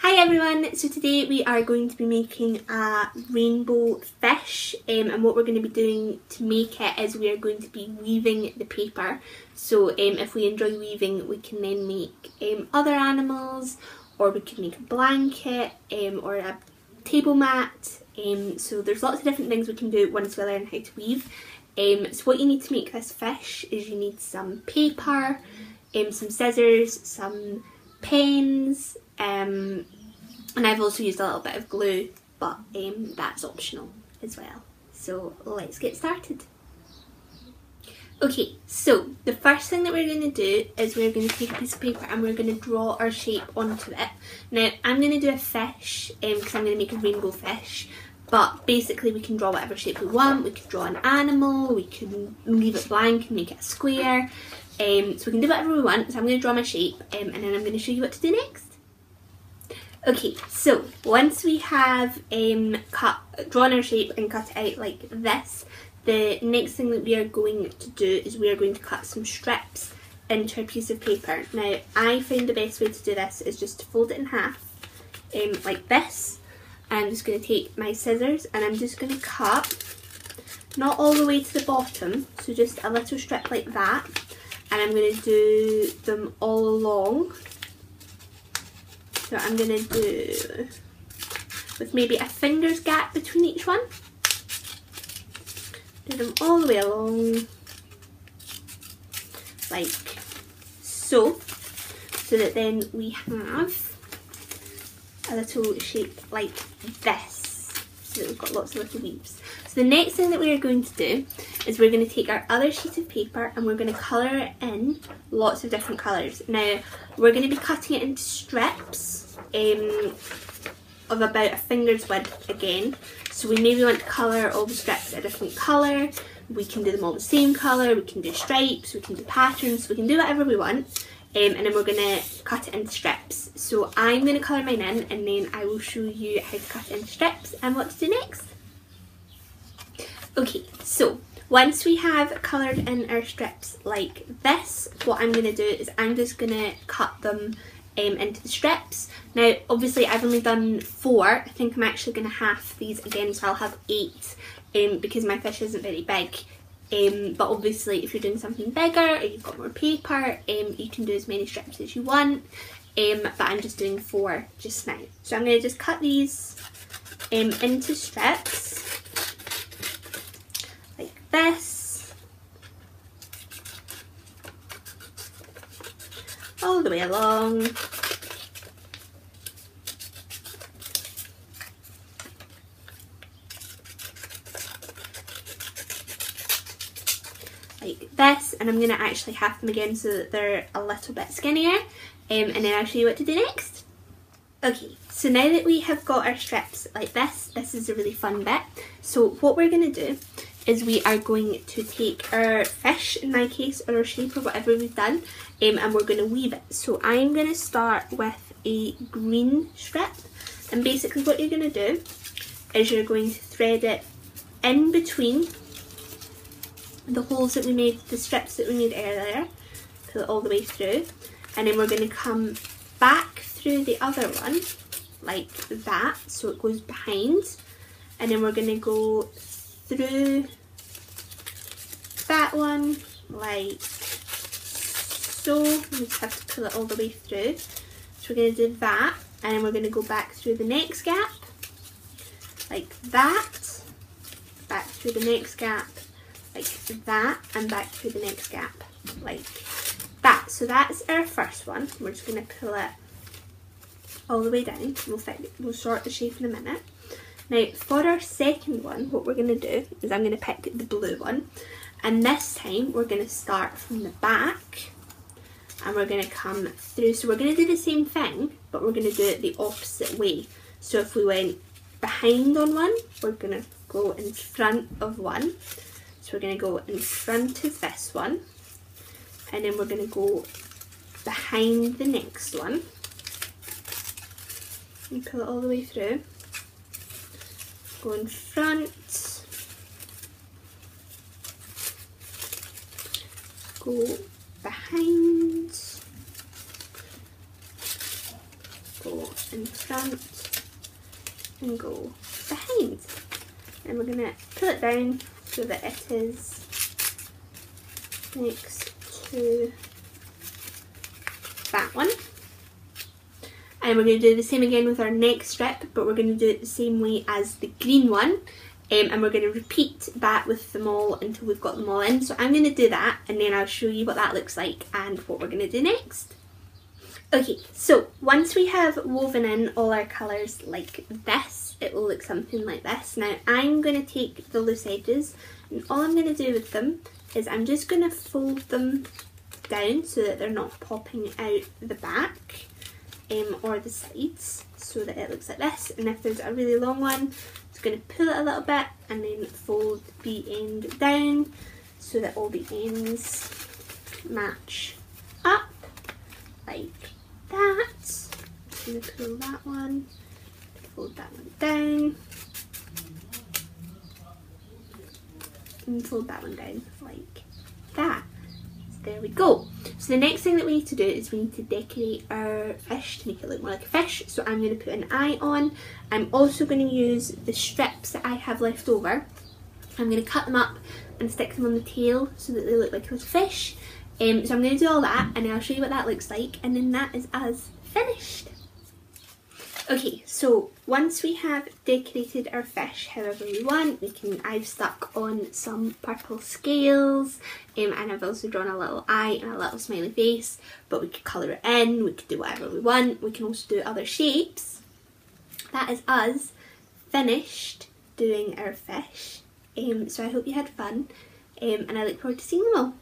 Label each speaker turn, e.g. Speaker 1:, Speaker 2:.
Speaker 1: Hi everyone, so today we are going to be making a rainbow fish and what we're going to be doing to make it is we are going to be weaving the paper. So if we enjoy weaving we can then make other animals, or we could make a blanket or a table mat. So there's lots of different things we can do once we learn how to weave. So what you need to make this fish is you need some paper, some scissors, some pens, and I've also used a little bit of glue, but that's optional as well. So let's get started. Okay, so the first thing that we're going to do is we're going to take a piece of paper and we're going to draw our shape onto it. Now I'm going to do a fish because I'm going to make a rainbow fish, but basically we can draw whatever shape we want. We could draw an animal, we can leave it blank and make it a square. So we can do whatever we want. So I'm going to draw my shape and then I'm going to show you what to do next. Okay, so once we have drawn our shape and cut it out like this, the next thing that we are going to do is we are going to cut some strips into a piece of paper. Now I find the best way to do this is just to fold it in half like this. I'm just going to take my scissors and I'm just going to cut not all the way to the bottom, so just a little strip like that, and I'm going to do them all along. So I'm going to do with maybe a finger's gap between each one. Do them all the way along like so, so that then we have a little shape like this, so that we've got lots of little weaves. So the next thing that we are going to do is we're going to take our other sheet of paper and we're going to colour it in lots of different colours. Now we're going to be cutting it into strips of about a finger's width again. So we maybe want to colour all the strips a different colour. We can do them all the same colour, we can do stripes, we can do patterns, we can do whatever we want. And then we're going to cut it into strips. So I'm going to colour mine in and then I will show you how to cut it into strips and what to do next. Okay, so once we have coloured in our strips like this, what I'm going to do is I'm just going to cut them into the strips. Now obviously I've only done 4, I think I'm actually going to half these again, so I'll have 8 because my fish isn't very big. But obviously if you're doing something bigger or you've got more paper, you can do as many strips as you want, but I'm just doing 4 just now. So I'm going to just cut these into strips like this, all the way along. Like this, and I'm going to actually half them again so that they're a little bit skinnier, and then I'll show you what to do next. Okay, so now that we have got our strips like this is a really fun bit. So what we're going to do is we are going to take our fish, in my case, or our shape or whatever we've done, and we're going to weave it. So I'm going to start with a green strip, and basically what you're going to do is you're going to thread it in between the holes that we made, the strips that we made earlier, pull it all the way through, and then we're going to come back through the other one like that, so it goes behind, and then we're going to go through that one like so. We just have to pull it all the way through. So we're going to do that, and then we're going to go back through the next gap like that, back through the next gap like that, and back through the next gap like that. So that's our first one. We're just going to pull it all the way down. We'll sort the shape in a minute. Now for our second one, what we're going to do is I'm going to pick the blue one, and this time we're going to start from the back and we're going to come through. So we're going to do the same thing, but we're going to do it the opposite way. So if we went behind on one, we're going to go in front of one. So we're going to go in front of this one, and then we're going to go behind the next one and pull it all the way through. Go in front, go behind, go in front, go behind. And we're going to pull it down so that it is next to that one. And we're going to do the same again with our next strip, but we're going to do it the same way as the green one. And we're going to repeat that with them all until we've got them all in. So I'm going to do that, and then I'll show you what that looks like and what we're going to do next. Okay, so once we have woven in all our colours like this, it will look something like this. Now I'm going to take the loose edges, and all I'm going to do with them is I'm just going to fold them down so that they're not popping out the back or the sides, so that it looks like this. And if there's a really long one, going to pull it a little bit and then fold the end down so that all the ends match up like that. I'm going to pull that one, fold that one down, and fold that one down like that. There we go. So the next thing that we need to do is we need to decorate our fish to make it look more like a fish. So I'm going to put an eye on. I'm also going to use the strips that I have left over. I'm going to cut them up and stick them on the tail so that they look like a little fish. So I'm going to do all that, and I'll show you what that looks like, and then that is us finished. Okay, so once we have decorated our fish however we want, I've stuck on some purple scales, and I've also drawn a little eye and a little smiley face, but we could colour it in, we could do whatever we want, we can also do other shapes. That is us finished doing our fish, so I hope you had fun, and I look forward to seeing them all.